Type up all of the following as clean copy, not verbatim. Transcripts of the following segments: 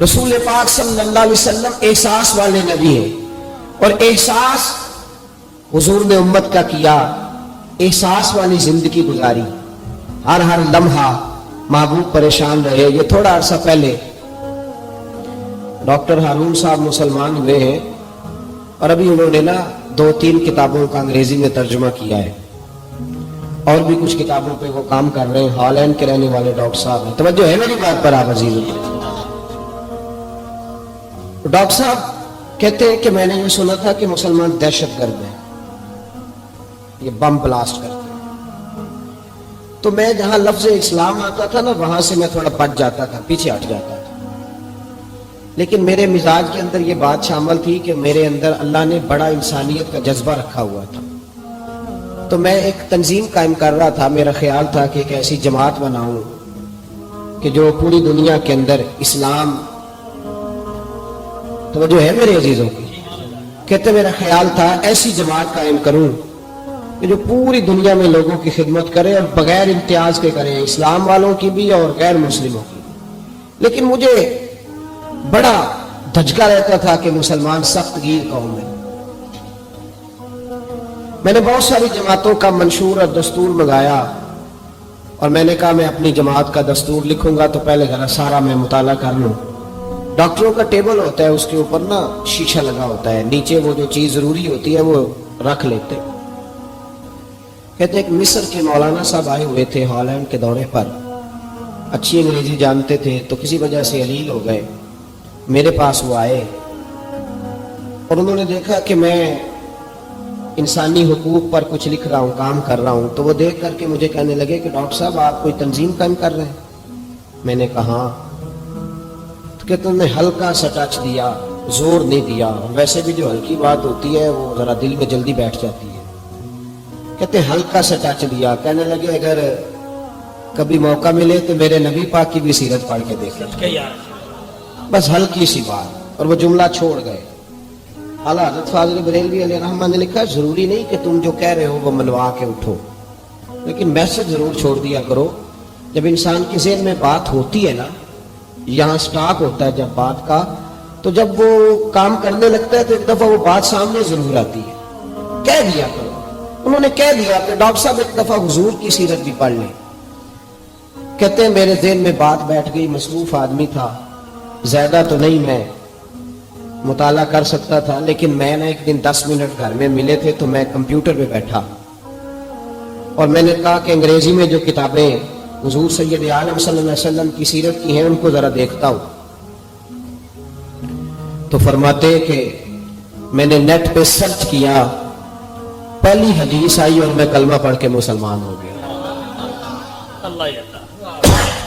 رسول پاک صلی اللہ علیہ وسلم احساس والے نبی ہیں، اور احساس حضور نے امت کا کیا، احساس والی زندگی گزاری، ہر لمحہ محبوب پریشان رہے۔ یہ تھوڑا عرصہ پہلے ڈاکٹر ہارون صاحب مسلمان ہوئے ہیں، اور ابھی انہوں نے 2-3 کتابوں کا انگریزی میں ترجمہ کیا ہے، اور بھی کچھ کتابوں پہ وہ کام کر رہے ہیں۔ ہالینڈ کے رہنے والے ڈاکٹر صاحب ہیں، توجہ ہے میری بات پر آپ عزیزوں؟ ڈاکٹر صاحب کہتے ہیں کہ میں نے یہ سنا تھا کہ مسلمان دہشت گرد ہیں، یہ بم بلاسٹ کرتے ہیں، تو میں جہاں لفظ اسلام آتا تھا نا، وہاں سے میں تھوڑا بچ جاتا تھا، پیچھے ہٹ جاتا تھا۔ لیکن میرے مزاج کے اندر یہ بات شامل تھی کہ میرے اندر اللہ نے بڑا انسانیت کا جذبہ رکھا ہوا تھا، تو میں ایک تنظیم قائم کر رہا تھا۔ میرا خیال تھا کہ ایک ایسی جماعت بناؤں کہ جو پوری دنیا کے اندر اسلام، توجہ ہے میرے عزیزوں کی؟ کہتے میرا خیال تھا ایسی جماعت قائم کروں کہ جو پوری دنیا میں لوگوں کی خدمت کرے، اور بغیر امتیاز کے کرے، اسلام والوں کی بھی اور غیر مسلموں کی۔ لیکن مجھے بڑا دھچکا رہتا تھا کہ مسلمان سخت گیر قوم ہے۔ میں نے بہت ساری جماعتوں کا منشور اور دستور منگایا، اور میں نے کہا میں اپنی جماعت کا دستور لکھوں گا تو پہلے ذرا سارا میں مطالعہ کر لوں۔ ڈاکٹروں کا ٹیبل ہوتا ہے، اس کے اوپر شیشہ لگا ہوتا ہے، نیچے وہ جو چیز ضروری ہوتی ہے وہ رکھ لیتے۔ کہتے ایک مصر کے مولانا صاحب آئے ہوئے تھے ہالینڈ کے دورے پر، اچھی انگریزی جانتے تھے، تو کسی وجہ سے علیل ہو گئے۔ میرے پاس وہ آئے، اور انہوں نے دیکھا کہ میں انسانی حقوق پر کچھ لکھ رہا ہوں، کام کر رہا ہوں، تو وہ دیکھ کر کے مجھے کہنے لگے کہ ڈاکٹر صاحب آپ کوئی تنظیم قائم کر رہے ہیں؟ میں نے کہا ہاں۔ تو کہتے انہوں نے ہلکا سا ٹچ دیا، زور نہیں دیا، ویسے بھی جو ہلکی بات ہوتی ہے وہ ذرا دل میں جلدی بیٹھ جاتی ہے۔ کہتے ہلکا سا ٹچ دیا، کہنے لگے اگر کبھی موقع ملے تو میرے نبی پاک کی بھی سیرت پڑھ کے دیکھیں، بس ہلکی سی بات، اور وہ جملہ چھوڑ گئے۔ اعلیٰ حضرت فاضل بریلوی علیہ رحمہ نے لکھا ضروری نہیں کہ تم جو کہہ رہے ہو وہ منوا کے اٹھو، لیکن میسج ضرور چھوڑ دیا کرو۔ جب انسان کے ذہن میں بات ہوتی ہے نا، یہاں سٹاک ہوتا ہے جب بات کا، تو جب وہ کام کرنے لگتا ہے تو ایک دفعہ وہ بات سامنے ضرور آتی ہے۔ کہہ دیا کرو۔ انہوں نے کہہ دیا کہ ڈاکٹر صاحب ایک دفعہ حضور کی سیرت بھی پڑھ لیں۔ کہتے ہیں میرے ذہن میں بات بیٹھ گئی، مصروف آدمی تھا، زیادہ تو نہیں میں مطالعہ کر سکتا تھا، لیکن میں نے ایک دن 10 منٹ گھر میں ملے تھے تو میں کمپیوٹر پہ بیٹھا، اور میں نے کہا کہ انگریزی میں جو کتابیں حضور سید عالم صلی اللہ علیہ وسلم کی سیرت کی ہیں ان کو ذرا دیکھتا ہوں۔ تو فرماتے کہ میں نے نیٹ پہ سرچ کیا، پہلی حدیث آئی اور میں کلمہ پڑھ کے مسلمان ہو گیا۔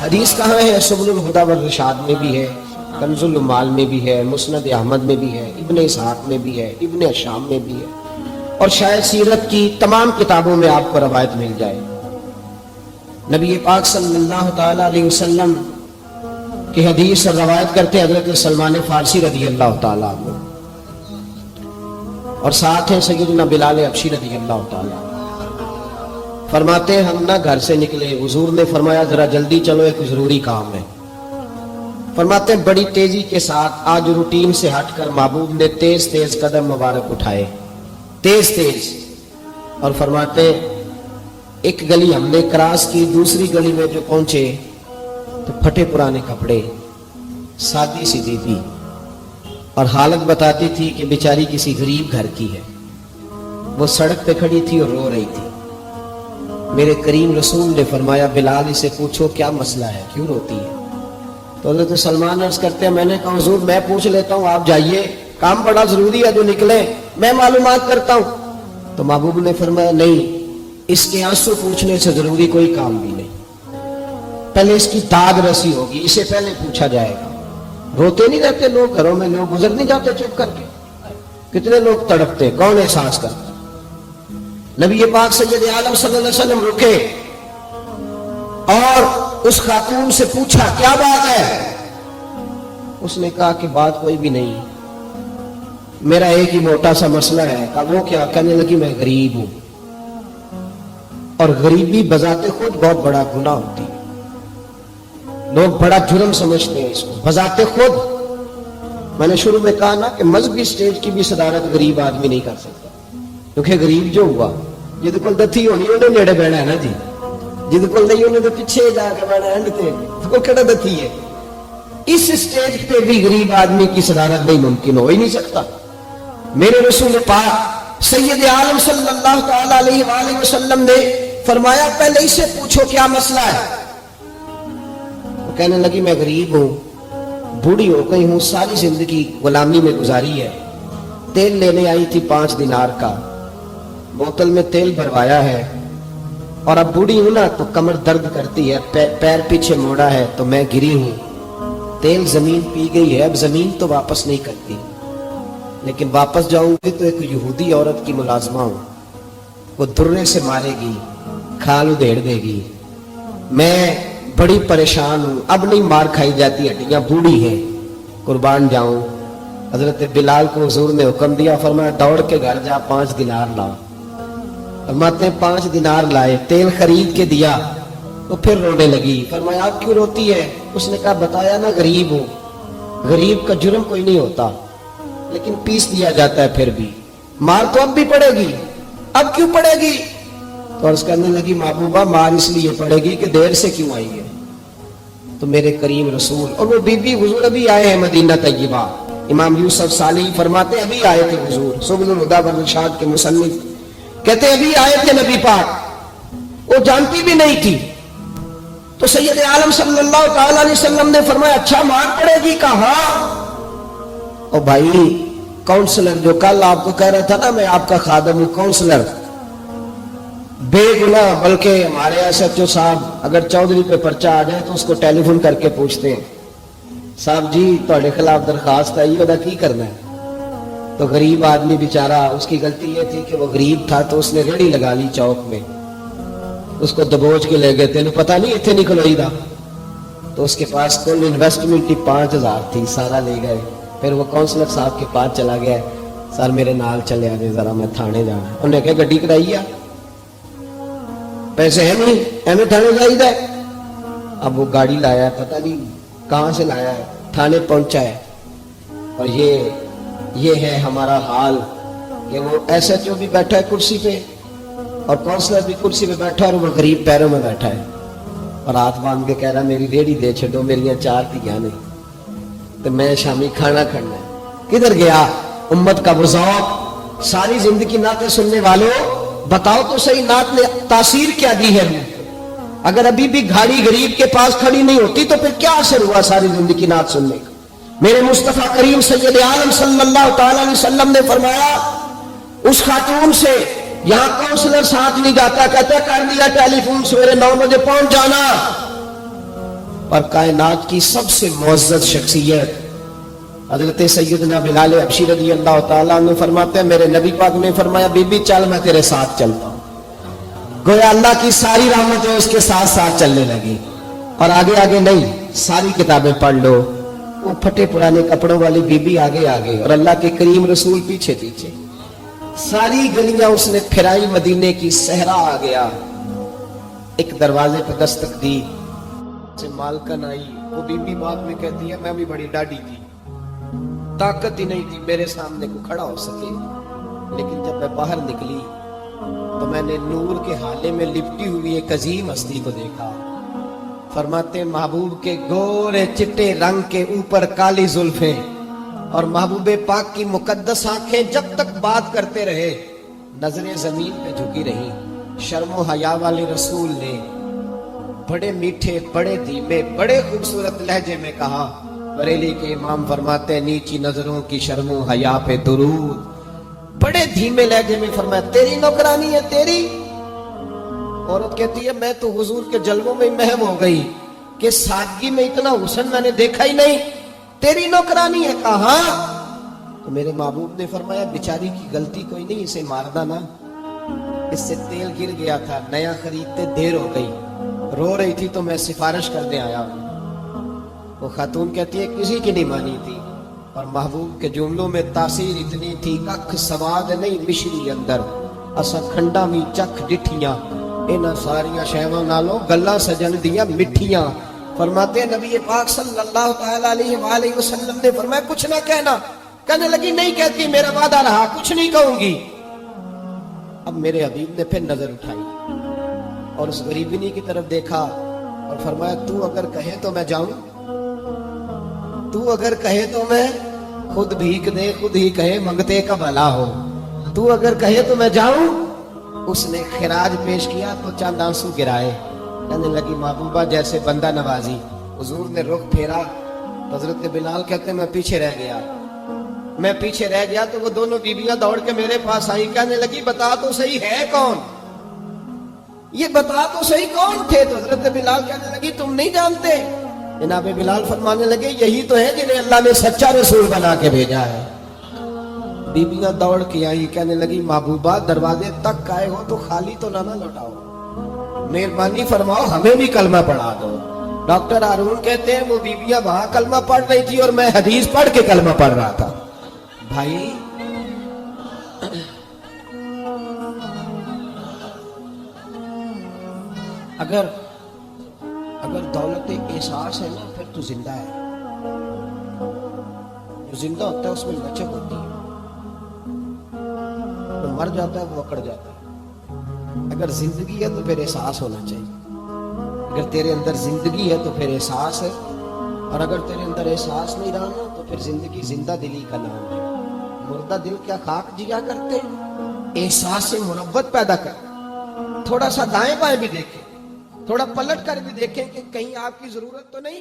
حدیث کہاں ہے؟ سبل الہدی والرشاد میں بھی ہے، کنز المال میں بھی ہے، مسند احمد میں بھی ہے، ابن اسحاق میں بھی ہے، ابن شام میں بھی ہے، اور شاید سیرت کی تمام کتابوں میں آپ کو روایت مل جائے۔ نبی پاک صلی اللہ تعالی علیہ وسلم کی حدیث اور روایت کرتے حضرت سلمان فارسی رضی اللہ تعالیٰ عنہ، اور ساتھ ہیں سیدنا بلال حبشی رضی اللہ تعالیٰ عنہ۔ فرماتے ہیں ہم گھر سے نکلے، حضور نے فرمایا ذرا جلدی چلو ایک ضروری کام ہے۔ فرماتے ہیں بڑی تیزی کے ساتھ آج روٹین سے ہٹ کر محبوب نے تیز تیز قدم مبارک اٹھائے، تیز تیز، اور فرماتے ایک گلی ہم نے کراس کی، دوسری گلی میں جو پہنچے تو پھٹے پرانے کپڑے، سادی سی بیوی، اور حالت بتاتی تھی کہ بیچاری کسی غریب گھر کی ہے۔ وہ سڑک پہ کھڑی تھی اور رو رہی تھی۔ میرے کریم رسول نے فرمایا بلال اسے پوچھو کیا مسئلہ ہے، کیوں روتی ہے؟ تو حضرت سلمان عرض کرتے ہیں میں نے کہا حضور میں پوچھ لیتا ہوں، آپ جائیے، کام بڑا ضروری ہے جو نکلے، میں معلومات کرتا ہوں۔ تو محبوب نے فرمایا نہیں، اس کے آنسو پوچھنے سے ضروری کوئی کام بھی نہیں، پہلے اس کی داد رسی ہوگی، اسے پہلے پوچھا جائے گا۔ روتے نہیں رہتے لوگ گھروں میں، لوگ گزر نہیں جاتے چپ کر کے؟ کتنے لوگ تڑپتے، کون احساس کرتا؟ نبی پاک سید عالم صلی اللہ علیہ وسلم رکے اور اس خاتون سے پوچھا کیا بات ہے؟ اس نے کہا کہ بات کوئی بھی نہیں، میرا ایک ہی موٹا سا مسئلہ ہے۔ کہا وہ کیا؟ کہنے لگی میں غریب ہوں، اور غریبی بذات خود بہت بڑا گناہ ہوتی ہے، لوگ بڑا جرم سمجھتے ہیں اس کو، بذات خود میں نے شروع میں کہا نا کہ مذہبی سٹیج کی بھی صدارت غریب آدمی نہیں کر سکتا، کیونکہ غریب جو ہوا جہد کول دتھی ہونی انہیں نیڑے بہنا ہے نا جی، جہد کول نہیں انہیں تو پیچھے جا کے بہنا اینڈ تے وہ کہڑا دتھی ہے۔ اس سٹیج پہ بھی غریب آدمی کی صدارت نہیں ممکن ہو ہی نہیں سکتا۔ میرے رسول پاک سید عالم صلی اللہ تعالی علیہ وآلہ وسلم نے فرمایا پہلے اس سے پوچھو کیا مسئلہ ہے۔ وہ کہنے لگی میں غریب ہوں، بوڑھی ہو گئی ہوں، ساری زندگی غلامی میں گزاری ہے، تیل لینے آئی تھی 5 دینار کا، بوتل میں تیل بھروایا ہے، اور اب بوڑھی ہوں نا تو کمر درد کرتی ہے، پیر پیچھے موڑا ہے تو میں گری ہوں، تیل زمین پی گئی ہے، اب زمین تو واپس نہیں کرتی، لیکن واپس جاؤں گی تو ایک یہودی عورت کی ملازمہ ہوں، وہ درے سے مارے گی، کھال ادھیڑ دے گی، میں بڑی پریشان ہوں، اب نہیں مار کھائی جاتی، ہڈیاں بوڑھی ہیں، قربان جاؤں۔ حضرت بلال کو حضور نے حکم دیا، فرمایا دوڑ کے گھر جا 5 دینار لا۔ فرماتے ہیں 5 دینار لائے، تیل خرید کے دیا، تو پھر رونے لگی۔ فرمایا آپ کیوں روتی ہے؟ اس نے کہا بتایا نا غریب ہوں، غریب کا جرم کوئی نہیں ہوتا، لیکن پیس دیا جاتا ہے، پھر بھی مار تو اب بھی پڑے گی، اب کیوں پڑے گی؟ تو عرض کرنے لگی محبوبہ مار اس لیے پڑے گی کہ دیر سے کیوں آئی ہے۔ تو میرے کریم رسول اور وہ بی بی حضور ابھی آئے ہیں مدینہ طیبہ، امام یوسف صالحی فرماتے ہیں ابھی آئے تھے حضور، سبل الہدی والارشاد کے مصنف کہتے ہیں ابھی آئے تھے نبی پاک، وہ جانتی بھی نہیں تھی۔ تو سید عالم صلی اللہ تعالی علیہ وسلم نے فرمایا اچھا مار پڑے گی؟ کہا او بھائی کاؤنسلر جو کل آپ کو کہہ رہا تھا نا میں آپ کا خادم ہوں، کاؤنسلر بے گناہ، بلکہ ہمارے ایس ایچ او صاحب اگر چودھری پہ پرچہ آ جائے تو اس کو ٹیلی فون کر کے پوچھتے ہیں صاحب جی تھوڑے خلاف درخواست آئی ہے، کی کرنا ہے؟ تو غریب آدمی بیچارہ، اس کی غلطی یہ تھی کہ وہ غریب تھا تو اس نے ریڑھی لگا لی چوک میں، اس کو دبوچ کے لے گئے، تینوں پتہ نہیں اتنے نہیں کھلوئی دا، تو اس کے پاس کل انویسٹمنٹ ہی 5000 تھی، سارا لے گئے۔ پھر وہ کاؤنسلر صاحب کے پاس چلا گیا، سر میرے نال چلے آنے ذرا میں تھانے جانا ہے۔ انہوں نے کہا گڈی کرائی ہے، پیسے ہیں نہیں ایویں تھانے جائی دا ہے۔ اب وہ گاڑی لایا ہے، پتہ نہیں کہاں سے لایا ہے، تھانے پہنچا ہے، اور یہ ہے ہمارا حال کہ وہ ایس ایچ او بھی بیٹھا ہے کرسی پہ اور کاؤنسلر بھی کرسی پہ بیٹھا ہے، اور وہ غریب پیروں میں بیٹھا ہے اور ہاتھ باندھ کے کہہ رہا میری ریڑھی دے چھڈو، میری 4 دھیاں نے تو میں شامی کھانا کھانا ہے۔ کدھر گیا امت کا وہ ذوق؟ ساری زندگی نعتیں سننے والوں بتاؤ تو صحیح نعت نے تاثیر کیا دی ہے؟ اگر ابھی بھی گھاڑی غریب کے پاس کھڑی نہیں ہوتی تو پھر کیا اثر ہوا ساری زندگی نعت سننے کا؟ میرے مصطفیٰ کریم سید عالم صلی اللہ تعالی علیہ وسلم نے فرمایا اس خاتون سے یہاں کاؤنسلر ساتھ نہیں جاتا، کہتا کر دیا ٹیلی فون، سویرے 9 بجے پہنچ جانا۔ اور کائنات کی سب سے معزز شخصیت حضرت سیدنا بلال حبشی رضی اللہ تعالیٰ عنہ فرماتے ہیں میرے نبی پاک نے فرمایا بی بی چل میں تیرے ساتھ چلتا ہوں، گویا اللہ کی ساری رحمتیں اس کے ساتھ ساتھ چلنے لگی۔ اور آگے آگے نہیں، ساری کتابیں پڑھ لو، وہ پھٹے پرانے کپڑوں والی بی بی آگے آگے اور اللہ کے کریم رسول پیچھے پیچھے، ساری گلیاں اس نے پھرائی، مدینے کی صحرا آ گیا، ایک دروازے پہ دستک دی، سے مالکن آئی، وہ بی بی بعد میں کہتی ہے میں بھی بڑی ڈاڈی تھی، طاقت ہی نہیں تھی میرے سامنے کو کھڑا ہو سکے، لیکن جب میں باہر نکلی تو میں نے نور کے حالے میں لپٹی ہوئی ایک عظیم ہستی کو دیکھا۔ فرماتے محبوب کے گورے چٹے رنگ کے اوپر کالی زلفیں اور محبوب پاک کی مقدس آنکھیں جب تک بات کرتے رہے نظریں زمین پہ جھکی رہی۔ شرم و حیا والے رسول نے بڑے میٹھے، بڑے دھیمے، بڑے خوبصورت لہجے میں کہا، بریلی کے امام فرماتے ہیں نیچی نظروں کی شرم و حیا پہ درود، بڑے دھیمے لہجے میں فرمایا تیری نوکرانی ہے تیری؟ عورت کہتی ہے میں تو حضور کے جلووں میں محو ہو گئی کہ سادگی میں اتنا حسن میں نے دیکھا ہی نہیں، تیری نوکرانی ہے؟ کہا تو میرے محبوب نے فرمایا بیچاری کی غلطی کوئی نہیں، اسے مارنا نا، اس سے تیل گر گیا تھا، نیا خریدتے دیر ہو گئی، رو رہی تھی تو میں سفارش کرنے آیا ہوں۔ وہ خاتون کہتی ہے کسی کی نہیں مانی تھی، اور محبوب کے جملوں میں تاثیر اتنی تھی ککھ سواد نہیں مشری اندر، اسا کھنڈا بھی چکھ ڈٹھیاں، انہاں ساریاں شیواں نالوں گلاں سجن دیاں مٹھیاں۔ فرماتے ہیں نبی پاک صلی اللہ تعالی علیہ وآلہ وسلم نے فرمایا کچھ نہ کہنا. کہنے لگی نہیں کہتی، میرا وعدہ رہا، کچھ نہیں کہوں گی. اب میرے حبیب نے پھر نظر اٹھائی اور اس غریبنی کی طرف دیکھا اور فرمایا تو اگر کہے تو میں جاؤں، تو اگر کہے تو میں خود بھیک دے، خود ہی کہے منگتے کا بھلا ہو، تو اگر کہے تو میں جاؤں. اس نے خراج پیش کیا تو چند آنسو گرائے. کہنے لگی محبوبہ جیسے بندہ نوازی. حضور نے رخ پھیرا. حضرت بلال کہتے ہیں میں پیچھے رہ گیا. میں پیچھے رہ گیا تو وہ دونوں بیویاں دوڑ کے میرے پاس آئی. کہنے لگی بتا تو صحیح ہے کون، یہ بتا تو صحیح کون تھے. تو حضرت بلال کہنے لگی تم نہیں جانتے. جناب بلال فرمانے لگے یہی تو ہے جنہیں اللہ نے سچا رسول بنا کے بھیجا ہے. بیویاں دوڑ کے آئی. کہنے لگی محبوبہ دروازے تک آئے ہو تو خالی تو نہ لوٹاؤ، مہربانی فرماؤ ہمیں بھی کلمہ پڑھا دو. ڈاکٹر ہارون کہتے ہیں وہ بیویاں وہاں کلمہ پڑھ رہی تھی اور میں حدیث پڑھ کے کلمہ پڑھ رہا تھا. بھائی اگر دولت احساس ہے نا پھر تو زندہ ہے. جو زندہ ہوتا ہے اس میں لچک ہوتی ہے، جو مر جاتا ہے وہ اکڑ جاتا ہے. اگر زندگی ہے تو پھر احساس ہونا چاہیے. اگر تیرے اندر زندگی ہے تو پھر احساس ہے، اور اگر تیرے اندر احساس نہیں رہا نا تو پھر زندگی زندہ دلی کا نام ہے. مردہ دل کیا خاک جیا کرتے، احساس سے محبت پیدا کر. تھوڑا سا دائیں بائیں بھی دیکھیں، تھوڑا پلٹ کر بھی دیکھیں کہ کہیں آپ کی ضرورت تو نہیں.